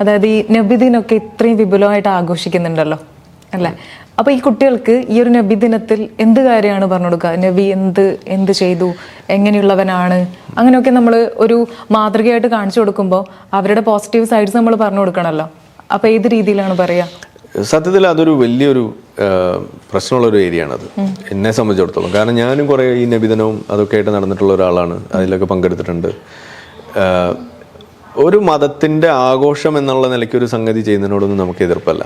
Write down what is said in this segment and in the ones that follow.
അതായത് ഈ നബിദിനൊക്കെ ഇത്രയും വിപുലമായിട്ട് ആഘോഷിക്കുന്നുണ്ടല്ലോ അല്ലേ? അപ്പോൾ ഈ കുട്ടികൾക്ക് ഈ ഒരു നബിദിനത്തിൽ എന്ത് കാര്യമാണ് പറഞ്ഞു കൊടുക്കുക? നബി എന്ത് ചെയ്തു, എങ്ങനെയുള്ളവനാണ്, അങ്ങനെയൊക്കെ നമ്മൾ ഒരു മാതൃകയായിട്ട് കാണിച്ചു കൊടുക്കുമ്പോൾ അവരുടെ പോസിറ്റീവ് സൈഡ്സ് നമ്മൾ പറഞ്ഞു കൊടുക്കണമല്ലോ. അപ്പോൾ ഏത് രീതിയിലാണ് പറയുക? സത്യത്തിൽ അതൊരു വലിയൊരു പ്രശ്നമുള്ളൊരു ഏരിയ ആണത് എന്നെ സംബന്ധിച്ചിടത്തോളം. കാരണം ഞാനും കുറേ ഈ നബിദിനവും അതൊക്കെ ആയിട്ട് നടന്നിട്ടുള്ള ഒരാളാണ്, അതിലൊക്കെ പങ്കെടുത്തിട്ടുണ്ട്. ഒരു മതത്തിൻ്റെ ആഘോഷം എന്നുള്ള നിലയ്ക്ക് ഒരു സംഗതി ചെയ്യുന്നതിനോടൊന്നും നമുക്ക് എതിർപ്പല്ല.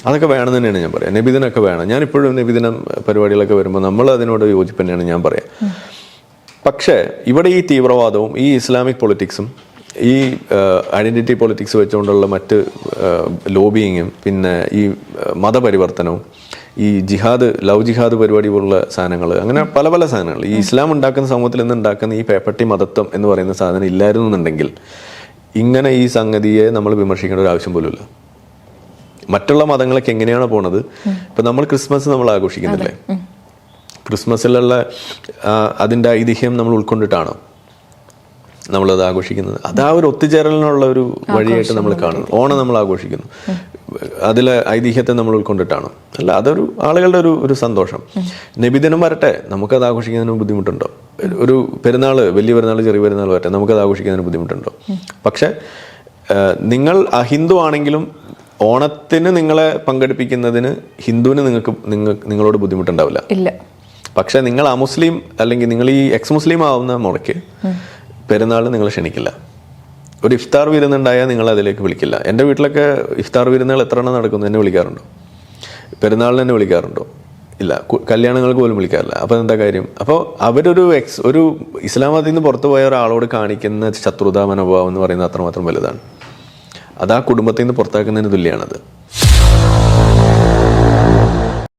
അതൊക്കെ വേണം തന്നെയാണ് ഞാൻ പറയാം. നബിദിനമൊക്കെ വേണം. ഞാനിപ്പോഴും നബിദിനം പരിപാടികളൊക്കെ വരുമ്പോൾ നമ്മൾ അതിനോട് യോജിപ്പ് തന്നെയാണ് ഞാൻ പറയാം. പക്ഷേ ഇവിടെ ഈ തീവ്രവാദവും ഈ ഇസ്ലാമിക് പൊളിറ്റിക്സും ഈ ഐഡൻറ്റിറ്റി പൊളിറ്റിക്സ് വെച്ചുകൊണ്ടുള്ള മറ്റ് ലോബിയിങ്ങും പിന്നെ ഈ മതപരിവർത്തനവും ഈ ലവ് ജിഹാദ് പരിപാടി പോലുള്ള സാധനങ്ങൾ, അങ്ങനെ പല പല സാധനങ്ങൾ ഈ ഇസ്ലാം ഉണ്ടാക്കുന്ന സമൂഹത്തിൽ നിന്ന് ഉണ്ടാക്കുന്ന ഈ പേപ്പട്ടി മതത്വം എന്ന് പറയുന്ന സാധനം ഇല്ലായിരുന്നു എന്നുണ്ടെങ്കിൽ ഇങ്ങനെ ഈ സംഗതിയെ നമ്മൾ വിമർശിക്കേണ്ട ഒരു ആവശ്യം പോലുമില്ല. മറ്റുള്ള മതങ്ങളൊക്കെ എങ്ങനെയാണ് പോണത്? ഇപ്പം നമ്മൾ ക്രിസ്മസ് നമ്മൾ ആഘോഷിക്കുന്നില്ലേ? ക്രിസ്മസിലുള്ള അതിൻ്റെ ഐതിഹ്യം നമ്മൾ ഉൾക്കൊണ്ടിട്ടാണോ നമ്മളത് ആഘോഷിക്കുന്നത്? അത് ആ ഒരു ഒത്തുചേരലിനുള്ള ഒരു വഴിയായിട്ട് നമ്മൾ കാണുന്നു. ഓണം നമ്മൾ ആഘോഷിക്കുന്നു, അതിലെ ഐതിഹ്യത്തെ നമ്മൾ ഉൾക്കൊണ്ടിട്ടാണ് അല്ല, അതൊരു ആളുകളുടെ ഒരു സന്തോഷം. നബിദിനം വരട്ടെ, നമുക്കത് ആഘോഷിക്കുന്നതിന് ബുദ്ധിമുട്ടുണ്ടോ? ഒരു പെരുന്നാൾ, വലിയ പെരുന്നാൾ, ചെറിയ പെരുന്നാൾ വരട്ടെ, നമുക്കത് ആഘോഷിക്കുന്നതിന് ബുദ്ധിമുട്ടുണ്ടോ? പക്ഷെ നിങ്ങൾ അഹിന്ദു ആണെങ്കിലും ഓണത്തിന് നിങ്ങളെ പങ്കെടുപ്പിക്കുന്നതിന് ഹിന്ദുവിന് നിങ്ങളോട് ബുദ്ധിമുട്ടുണ്ടാവില്ല. ഇല്ല. പക്ഷെ നിങ്ങൾ അമുസ്ലിം അല്ലെങ്കിൽ നിങ്ങൾ ഈ എക്സ് മുസ്ലിം ആവുന്ന മുറയ്ക്ക് പെരുന്നാളിന് നിങ്ങൾ ക്ഷണിക്കില്ല. ഒരു ഇഫ്താർ വിരുന്നുണ്ടായാൽ നിങ്ങൾ അതിലേക്ക് വിളിക്കില്ല. എൻ്റെ വീട്ടിലൊക്കെ ഇഫ്താർ വിരുന്നുകൾ എത്ര എണ്ണം നടക്കുന്നു? എന്നെ വിളിക്കാറുണ്ടോ? പെരുന്നാളിന് എന്നെ വിളിക്കാറുണ്ടോ? ഇല്ല. കല്യാണങ്ങൾക്ക് പോലും വിളിക്കാറില്ല. അപ്പോൾ എന്താ കാര്യം? അപ്പോൾ ഒരു ഇസ്ലാം മതത്തിൽ നിന്ന് പുറത്തു പോയ ഒരാളോട് കാണിക്കുന്ന ശത്രുതാ മനോഭാവം എന്ന് പറയുന്നത് അത്രമാത്രം വലുതാണ്. അത് ആ കുടുംബത്തിൽ നിന്ന് പുറത്താക്കുന്നതിന് തുല്യമാണത്.